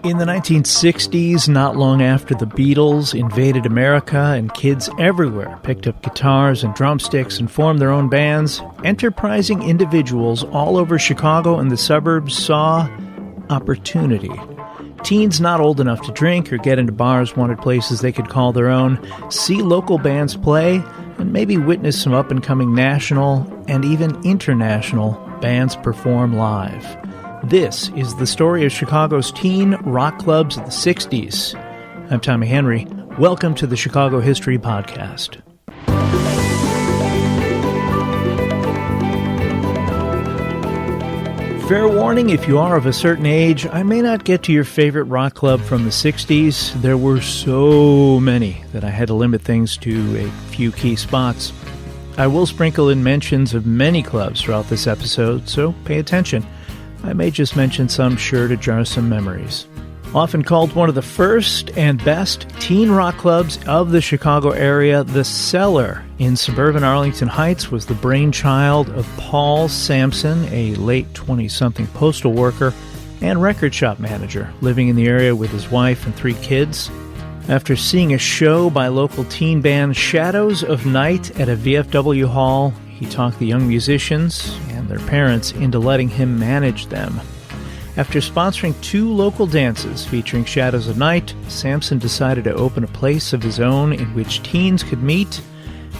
In the 1960s, not long after the Beatles invaded America and kids everywhere picked up guitars and drumsticks and formed their own bands, enterprising individuals all over Chicago and the suburbs saw opportunity. Teens not old enough to drink or get into bars wanted places they could call their own, see local bands play, and maybe witness some up-and-coming national and even international bands perform live. This is the story of Chicago's teen rock clubs of the 60s. I'm Tommy Henry. Welcome to the Chicago History Podcast. Fair warning, if you are of a certain age, I may not get to your favorite rock club from the 60s. There were so many that I had to limit things to a few key spots. I will sprinkle in mentions of many clubs throughout this episode, so pay attention. I may just mention some sure to jar some memories. Often called one of the first and best teen rock clubs of the Chicago area, The Cellar in suburban Arlington Heights was the brainchild of Paul Sampson, a late 20-something postal worker and record shop manager living in the area with his wife and 3 kids. After seeing a show by local teen band Shadows of Night at a VFW hall, he talked the young musicians and their parents into letting him manage them. After sponsoring 2 local dances featuring Shadows of Night, Sampson decided to open a place of his own in which teens could meet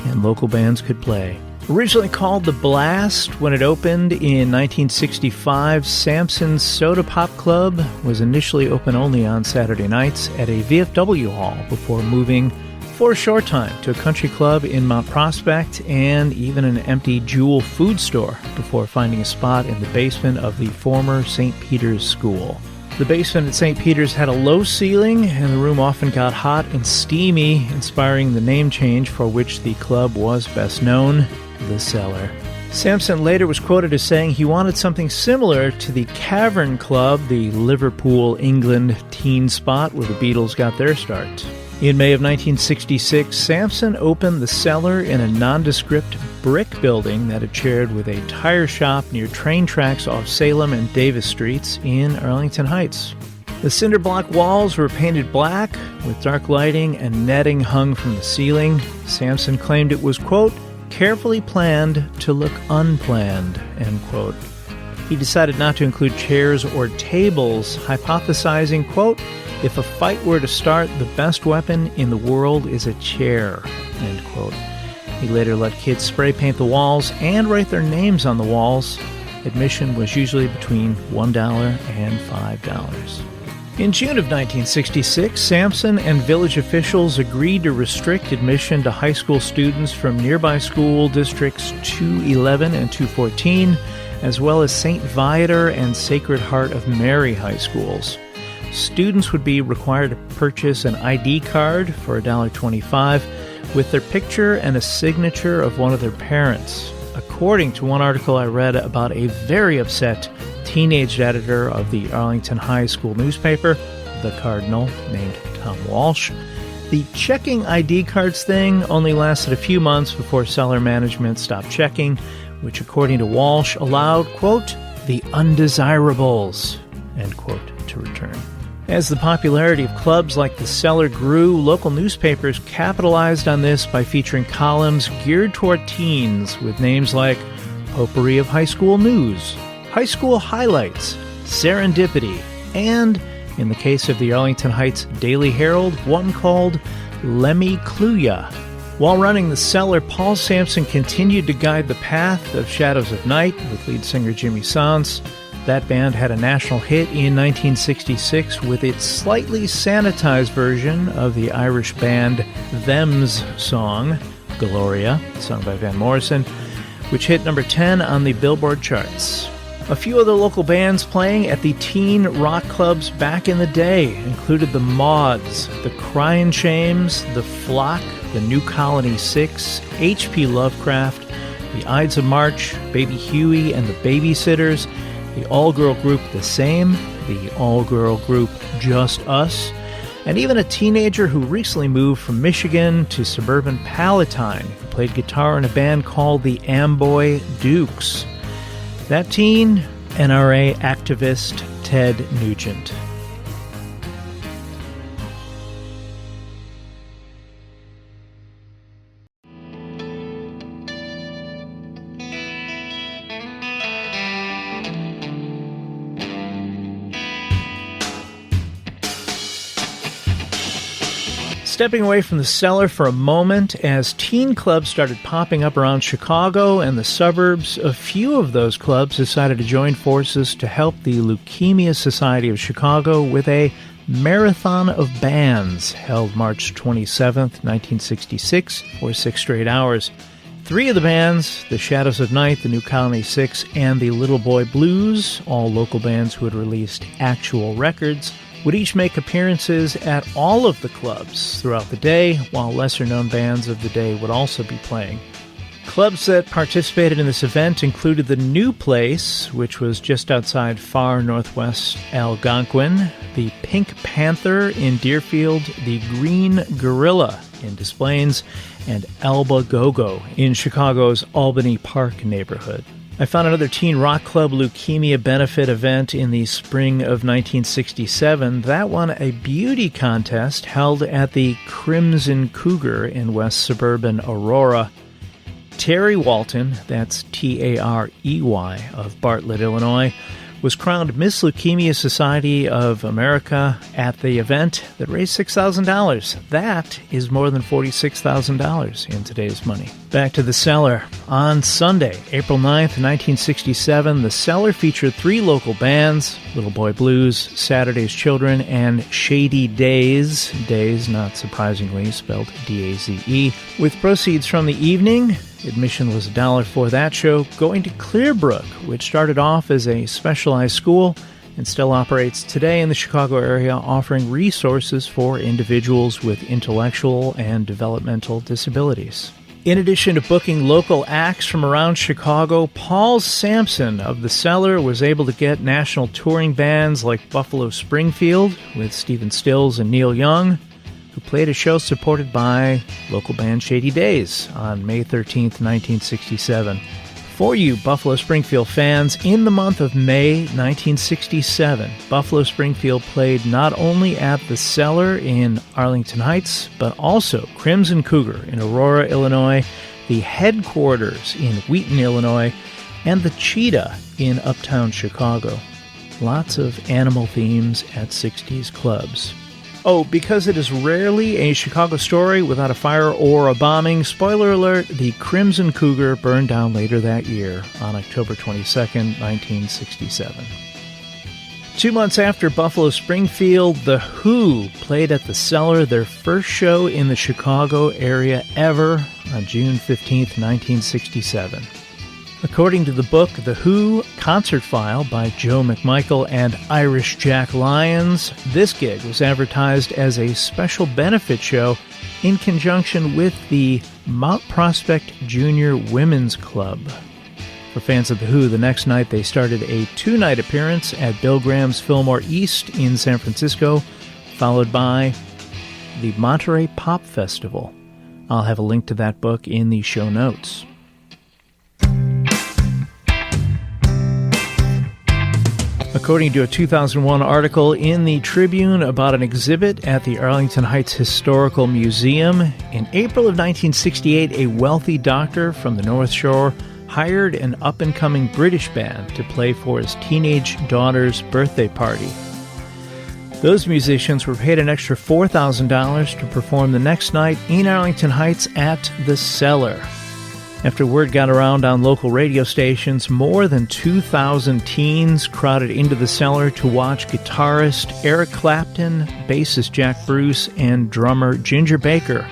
and local bands could play. Originally called The Blast, when it opened in 1965, Sampson's Soda Pop Club was initially open only on Saturday nights at a VFW hall before moving for a short time to a country club in Mount Prospect and even an empty Jewel food store before finding a spot in the basement of the former St. Peter's School. The basement at St. Peter's had a low ceiling and the room often got hot and steamy, inspiring the name change for which the club was best known, The Cellar. Sampson later was quoted as saying he wanted something similar to the Cavern Club, the Liverpool, England teen spot where the Beatles got their start. In May of 1966, Sampson opened The Cellar in a nondescript brick building that had shared with a tire shop near train tracks off Salem and Davis Streets in Arlington Heights. The cinder block walls were painted black with dark lighting and netting hung from the ceiling. Sampson claimed it was, quote, carefully planned to look unplanned, end quote. He decided not to include chairs or tables, hypothesizing, quote, if a fight were to start, the best weapon in the world is a chair, end quote. He later let kids spray paint the walls and write their names on the walls. Admission was usually between $1 and $5. In June of 1966, Sampson and village officials agreed to restrict admission to high school students from nearby school districts 211 and 214, as well as St. Viator and Sacred Heart of Mary high schools. Students would be required to purchase an ID card for $1.25 with their picture and a signature of one of their parents. According to one article I read about a very upset teenage editor of the Arlington High School newspaper, The Cardinal, named Tom Walsh, the checking ID cards thing only lasted a few months before Cellar management stopped checking, which according to Walsh allowed, quote, the undesirables, end quote, to return. As the popularity of clubs like The Cellar grew, local newspapers capitalized on this by featuring columns geared toward teens with names like Potpourri of High School News, High School Highlights, Serendipity, and, in the case of the Arlington Heights Daily Herald, one called Lemmy Cluya. While running The Cellar, Paul Sampson continued to guide the path of Shadows of Night with lead singer Jimmy Sans. That band had a national hit in 1966 with its slightly sanitized version of the Irish band Them's song, Gloria, sung by Van Morrison, which hit number 10 on the Billboard charts. A few other local bands playing at the teen rock clubs back in the day included the Mods, the Cryin' Shames, the Flock, the New Colony Six, H.P. Lovecraft, the Ides of March, Baby Huey and the Babysitters, the all-girl group The Same, the all-girl group Just Us, and even a teenager who recently moved from Michigan to suburban Palatine who played guitar in a band called the Amboy Dukes. That teen, NRA activist Ted Nugent. Stepping away from the cellar for a moment, as teen clubs started popping up around Chicago and the suburbs, a few of those clubs decided to join forces to help the Leukemia Society of Chicago with a Marathon of Bands held March 27th, 1966, for 6 straight hours. 3 of the bands, the Shadows of Night, the New Colony 6, and the Little Boy Blues, all local bands who had released actual records, would each make appearances at all of the clubs throughout the day, while lesser-known bands of the day would also be playing. Clubs that participated in this event included the New Place, which was just outside far northwest Algonquin, the Pink Panther in Deerfield, the Green Gorilla in Des Plaines, and Alba Go-Go in Chicago's Albany Park neighborhood. I found another teen rock club leukemia benefit event in the spring of 1967. That one, a beauty contest held at the Crimson Cougar in west suburban Aurora. Terry Walton, that's T-A-R-E-Y, of Bartlett, Illinois, was crowned Miss Leukemia Society of America at the event that raised $6,000. That is more than $46,000 in today's money. Back to the cellar. On Sunday, April 9th, 1967, the cellar featured 3 local bands, Little Boy Blues, Saturday's Children, and Shady Days, Days, not surprisingly, spelled D-A-Z-E. With proceeds from the evening, admission was $1 for that show, going to Clearbrook, which started off as a specialized school and still operates today in the Chicago area, offering resources for individuals with intellectual and developmental disabilities. In addition to booking local acts from around Chicago, Paul Sampson of the Cellar was able to get national touring bands like Buffalo Springfield with Stephen Stills and Neil Young, who played a show supported by local band Shady Days on May 13th, 1967. For you Buffalo Springfield fans, in the month of May 1967, Buffalo Springfield played not only at the Cellar in Arlington Heights, but also Crimson Cougar in Aurora, Illinois, the Headquarters in Wheaton, Illinois, and the Cheetah in Uptown Chicago. Lots of animal themes at 60s clubs. Oh, because it is rarely a Chicago story without a fire or a bombing, spoiler alert, the Crimson Cougar burned down later that year on October 22nd, 1967. 2 months after Buffalo Springfield, The Who played at the Cellar, their first show in the Chicago area ever, on June 15th, 1967. According to the book The Who Concert File by Joe McMichael and Irish Jack Lyons, this gig was advertised as a special benefit show in conjunction with the Mount Prospect Junior Women's Club. For fans of The Who, the next night they started a 2-night appearance at Bill Graham's Fillmore East in San Francisco, followed by the Monterey Pop Festival. I'll have a link to that book in the show notes. According to a 2001 article in the Tribune about an exhibit at the Arlington Heights Historical Museum, in April of 1968, a wealthy doctor from the North Shore hired an up-and-coming British band to play for his teenage daughter's birthday party. Those musicians were paid an extra $4,000 to perform the next night in Arlington Heights at the Cellar. After word got around on local radio stations, more than 2,000 teens crowded into the Cellar to watch guitarist Eric Clapton, bassist Jack Bruce, and drummer Ginger Baker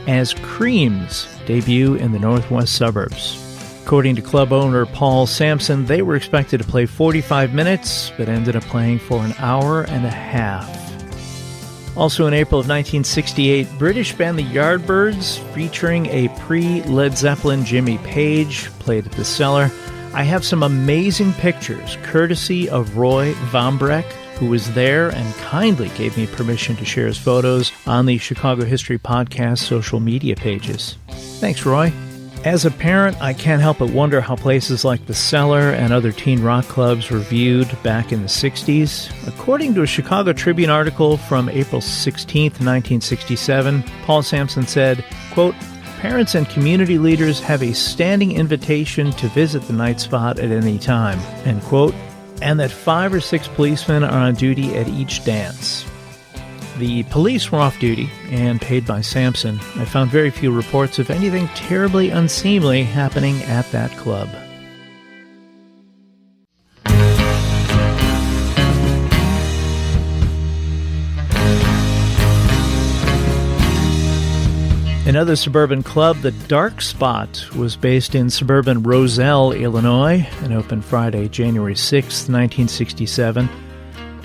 as Creams debut in the northwest suburbs. According to club owner Paul Sampson, they were expected to play 45 minutes, but ended up playing for an hour and a half. Also in April of 1968, British band the Yardbirds, featuring a pre-Led Zeppelin Jimmy Page, played at the Cellar. I have some amazing pictures, courtesy of Roy Vombreck, who was there and kindly gave me permission to share his photos on the Chicago History Podcast social media pages. Thanks, Roy. As a parent, I can't help but wonder how places like the Cellar and other teen rock clubs were viewed back in the 60s. According to a Chicago Tribune article from April 16, 1967, Paul Sampson said, quote, "Parents and community leaders have a standing invitation to visit the night spot at any time," end quote, and that 5 or 6 policemen are on duty at each dance. The police were off duty and paid by Sampson. I found very few reports of anything terribly unseemly happening at that club. Another suburban club, the Dark Spot, was based in suburban Roselle, Illinois, and opened Friday, January 6, 1967.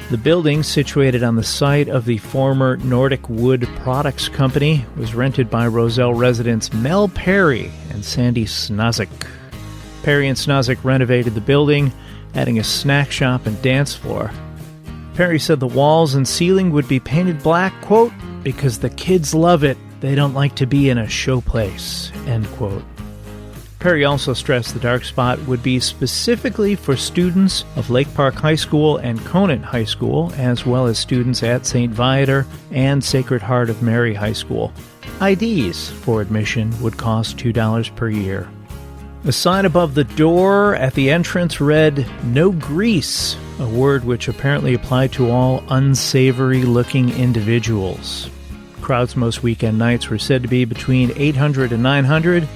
The building, situated on the site of the former Nordic Wood Products Company, was rented by Roselle residents Mel Perry and Sandy Snozik. Perry and Snozik renovated the building, adding a snack shop and dance floor. Perry said the walls and ceiling would be painted black, quote, because the kids love it. They don't like to be in a show place, end quote. Perry also stressed the Dark Spot would be specifically for students of Lake Park High School and Conant High School, as well as students at St. Viator and Sacred Heart of Mary High School. IDs for admission would cost $2 per year. A sign above the door at the entrance read, "No grease," a word which apparently applied to all unsavory-looking individuals. Crowds most weekend nights were said to be between 800 and 900,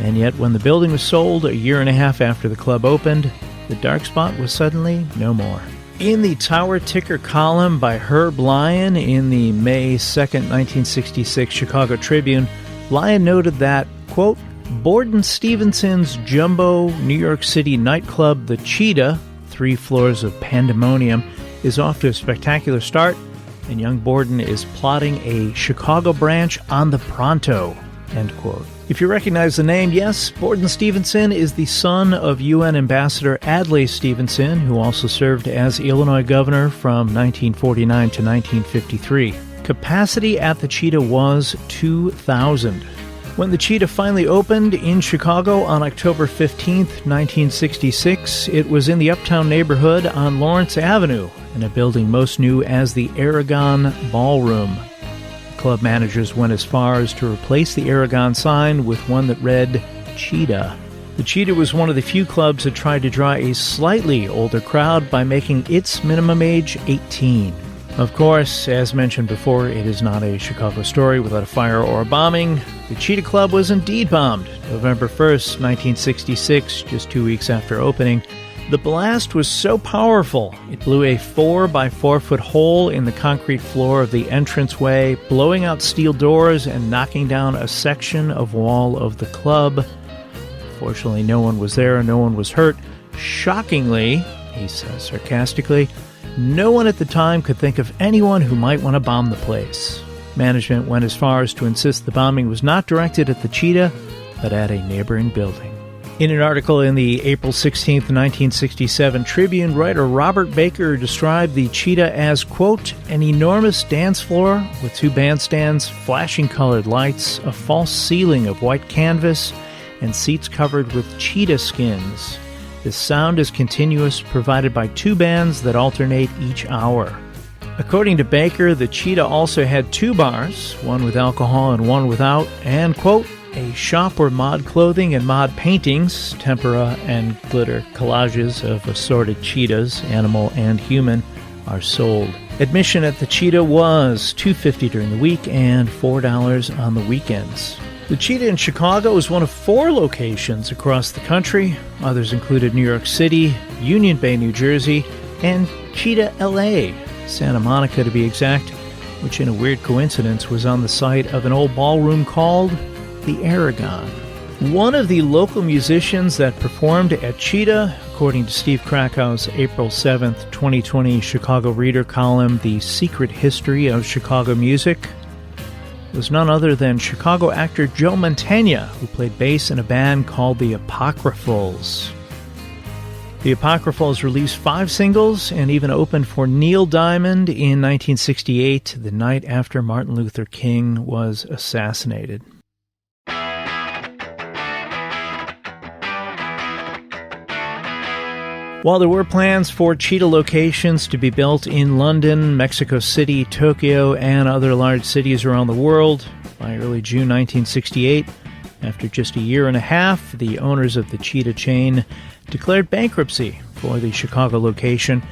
and yet when the building was sold a year and a half after the club opened, the Dark Spot was suddenly no more. In the Tower Ticker column by Herb Lyon in the May 2nd, 1966 Chicago Tribune, Lyon noted that, quote, Borden Stevenson's jumbo New York City nightclub, The Cheetah, 3 floors of pandemonium, is off to a spectacular start, and young Borden is plotting a Chicago branch on the pronto, end quote. If you recognize the name, yes, Borden Stevenson is the son of UN Ambassador Adlai Stevenson, who also served as Illinois governor from 1949 to 1953. Capacity at the Cheetah was 2,000. When the Cheetah finally opened in Chicago on October 15, 1966, it was in the uptown neighborhood on Lawrence Avenue, in a building most knew as the Aragon Ballroom. The club managers went as far as to replace the Aragon sign with one that read Cheetah. The Cheetah was one of the few clubs that tried to draw a slightly older crowd by making its minimum age 18. Of course, as mentioned before, it is not a Chicago story without a fire or a bombing. The Cheetah Club was indeed bombed November 1st, 1966, just 2 weeks after opening. The blast was so powerful, it blew a 4 by 4 foot hole in the concrete floor of the entranceway, blowing out steel doors and knocking down a section of wall of the club. Fortunately, no one was there and no one was hurt. Shockingly, he says sarcastically, no one at the time could think of anyone who might want to bomb the place. Management went as far as to insist the bombing was not directed at the Cheetah, but at a neighboring building. In an article in the April 16, 1967 Tribune, writer Robert Baker described the Cheetah as, quote, an enormous dance floor with 2 bandstands, flashing colored lights, a false ceiling of white canvas, and seats covered with cheetah skins. The sound is continuous, provided by 2 bands that alternate each hour. According to Baker, the Cheetah also had 2 bars, one with alcohol and one without, and, quote, a shop where mod clothing and mod paintings, tempera and glitter collages of assorted cheetahs, animal and human, are sold. Admission at the Cheetah was $2.50 during the week and $4 on the weekends. The Cheetah in Chicago is one of 4 locations across the country. Others included New York City, Union Bay, New Jersey, and Cheetah, LA, Santa Monica to be exact, which in a weird coincidence was on the site of an old ballroom called the Aragon. One of the local musicians that performed at Cheetah, according to Steve Krakow's April 7th, 2020 Chicago Reader column, The Secret History of Chicago Music, was none other than Chicago actor Joe Mantegna, who played bass in a band called the Apocryphals. The Apocryphals released 5 singles and even opened for Neil Diamond in 1968, the night after Martin Luther King was assassinated. While there were plans for Cheetah locations to be built in London, Mexico City, Tokyo, and other large cities around the world, by early June 1968, after just a year and a half, the owners of the Cheetah chain declared bankruptcy for the Chicago location,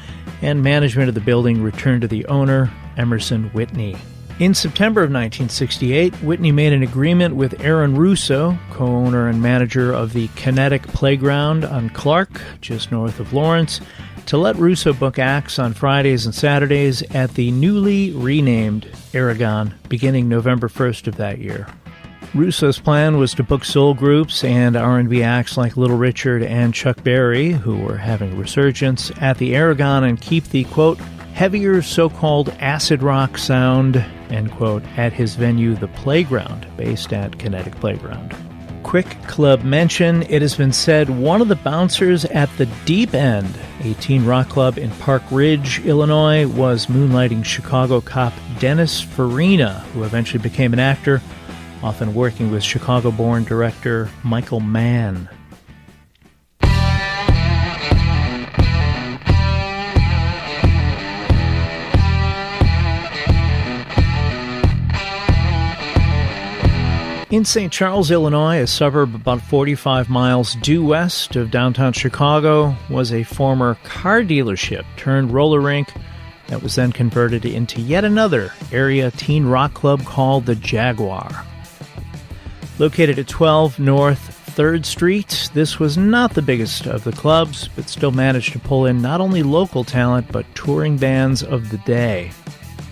and management of the building returned to the owner, Emerson Whitney. In September of 1968, Whitney made an agreement with Aaron Russo, co-owner and manager of the Kinetic Playground on Clark, just north of Lawrence, to let Russo book acts on Fridays and Saturdays at the newly renamed Aragon, beginning November 1st of that year. Russo's plan was to book soul groups and R&B acts like Little Richard and Chuck Berry, who were having a resurgence, at the Aragon and keep the, quote, heavier so-called acid rock sound, end quote, at his venue, The Playground, based at Kinetic Playground. Quick club mention, it has been said one of the bouncers at the Deep End, a teen rock club in Park Ridge, Illinois, was moonlighting Chicago cop Dennis Farina, who eventually became an actor, often working with Chicago-born director Michael Mann. In St. Charles, Illinois, a suburb about 45 miles due west of downtown Chicago, was a former car dealership turned roller rink that was then converted into yet another area teen rock club called the Jaguar. Located at 12 North 3rd Street, this was not the biggest of the clubs, but still managed to pull in not only local talent, but touring bands of the day.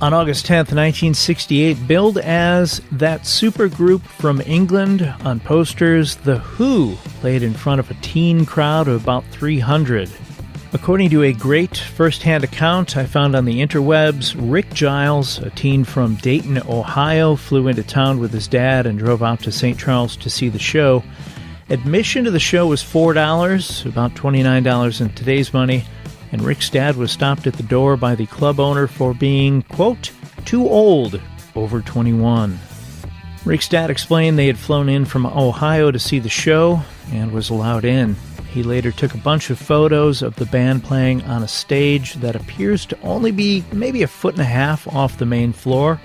On August 10th, 1968, billed as that supergroup from England on posters, The Who played in front of a teen crowd of about 300. According to a great first-hand account I found on the interwebs, Rick Giles, a teen from Dayton, Ohio, flew into town with his dad and drove out to St. Charles to see the show. Admission to the show was $4, about $29 in today's money, and Rick's dad was stopped at the door by the club owner for being, quote, too old, over 21. Rick's dad explained they had flown in from Ohio to see the show and was allowed in. He later took a bunch of photos of the band playing on a stage that appears to only be maybe 1.5 feet off the main floor.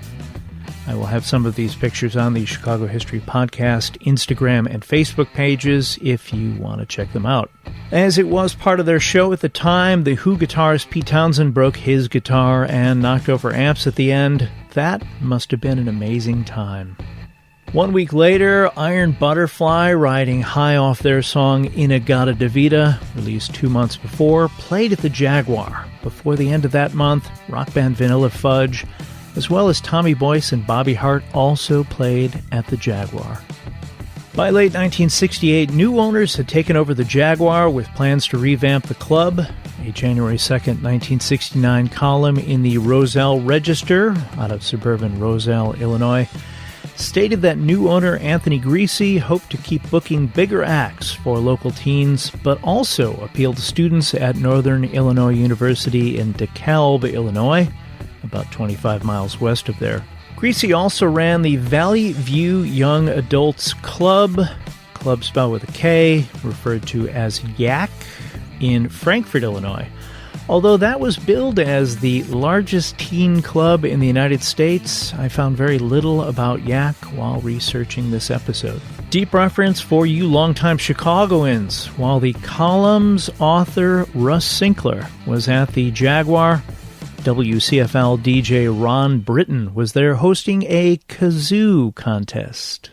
I will have some of these pictures on the Chicago History Podcast Instagram and Facebook pages if you want to check them out. As it was part of their show at the time, the Who guitarist Pete Townsend broke his guitar and knocked over amps at the end. That must have been an amazing time. 1 week later, Iron Butterfly, riding high off their song In-A-Gadda-Da-Vida, released 2 months before, played at the Jaguar. Before the end of that month, rock band Vanilla Fudge, as well as Tommy Boyce and Bobby Hart, also played at the Jaguar. By late 1968, new owners had taken over the Jaguar with plans to revamp the club. A January 2nd, 1969 column in the Roselle Register, out of suburban Roselle, Illinois, stated that new owner Anthony Greasy hoped to keep booking bigger acts for local teens, but also appeal to students at Northern Illinois University in DeKalb, Illinois, about 25 miles west of there. Greasy also ran the Valley View Young Adults Club spelled with a K, referred to as YAK, in Frankfort, Illinois. Although that was billed as the largest teen club in the United States, I found very little about YAK while researching this episode. Deep reference for you longtime Chicagoans. While the column's author, Russ Sinkler, was at the Jaguar, WCFL DJ Ron Britton was there hosting a kazoo contest.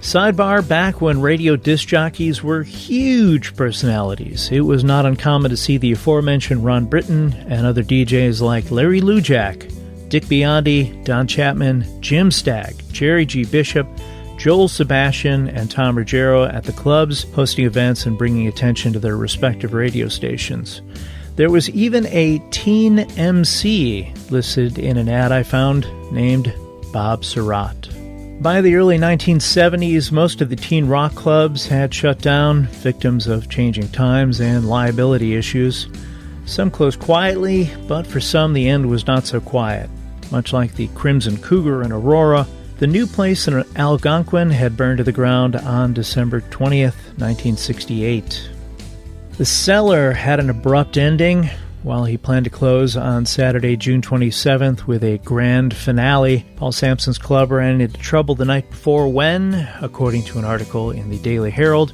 Sidebar, back when radio disc jockeys were huge personalities, it was not uncommon to see the aforementioned Ron Britton and other DJs like Larry Lujak, Dick Biondi, Don Chapman, Jim Stagg, Jerry G. Bishop, Joel Sebastian, and Tom Ruggiero at the clubs, hosting events and bringing attention to their respective radio stations. There was even a teen MC listed in an ad I found named Bob Surratt. By the early 1970s, most of the teen rock clubs had shut down, victims of changing times and liability issues. Some closed quietly, but for some the end was not so quiet. Much like the Crimson Cougar in Aurora, the new place in Algonquin had burned to the ground on December 20th, 1968. The Cellar had an abrupt ending. While he planned to close on Saturday, June 27th with a grand finale, Paul Sampson's club ran into trouble the night before when, according to an article in the Daily Herald,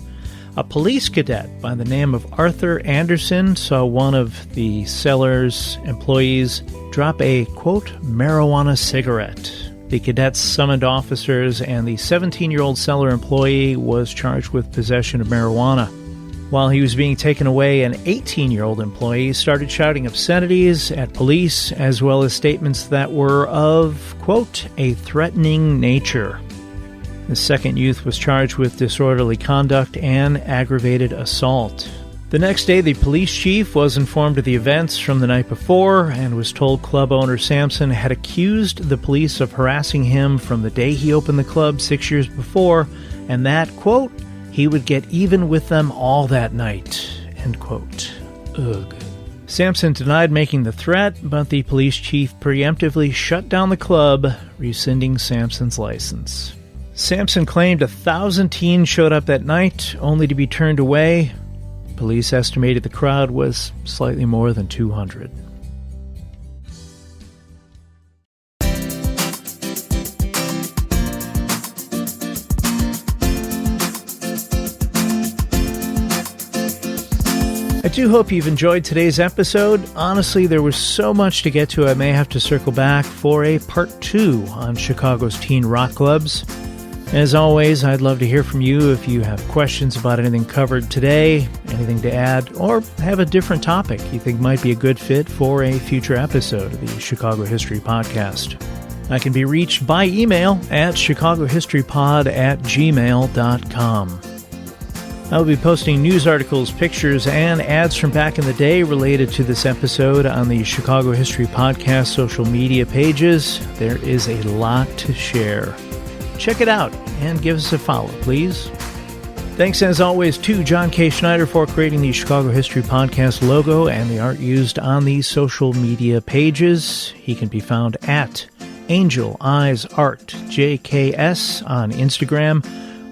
a police cadet by the name of Arthur Anderson saw one of the cellar's employees drop a, quote, marijuana cigarette. The cadets summoned officers, and the 17-year-old cellar employee was charged with possession of marijuana. While he was being taken away, an 18-year-old employee started shouting obscenities at police, as well as statements that were of, quote, a threatening nature. The second youth was charged with disorderly conduct and aggravated assault. The next day, the police chief was informed of the events from the night before and was told club owner Sampson had accused the police of harassing him from the day he opened the club 6 years before, and that, quote, he would get even with them all that night, end quote. Ugh. Sampson denied making the threat, but the police chief preemptively shut down the club, rescinding Sampson's license. Sampson claimed 1,000 teens showed up that night, only to be turned away. Police estimated the crowd was slightly more than 200. I do hope you've enjoyed today's episode. Honestly, there was so much to get to, I may have to circle back for a part 2 on Chicago's teen rock clubs. As always, I'd love to hear from you if you have questions about anything covered today, anything to add, or have a different topic you think might be a good fit for a future episode of the Chicago History Podcast. I can be reached by email at chicagohistorypod@gmail.com. I'll be posting news articles, pictures, and ads from back in the day related to this episode on the Chicago History Podcast social media pages. There is a lot to share. Check it out and give us a follow, please. Thanks, as always, to John K. Schneider for creating the Chicago History Podcast logo and the art used on the social media pages. He can be found at Angel Eyes Art JKS on Instagram,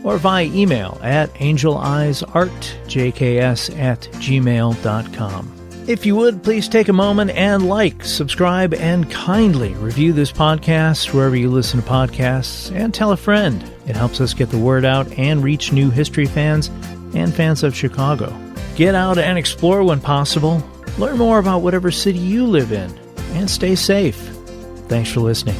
or via email at angeleyesartjks@gmail.com. If you would, please take a moment and like, subscribe, and kindly review this podcast wherever you listen to podcasts, and tell a friend. It helps us get the word out and reach new history fans and fans of Chicago. Get out and explore when possible. Learn more about whatever city you live in, and stay safe. Thanks for listening.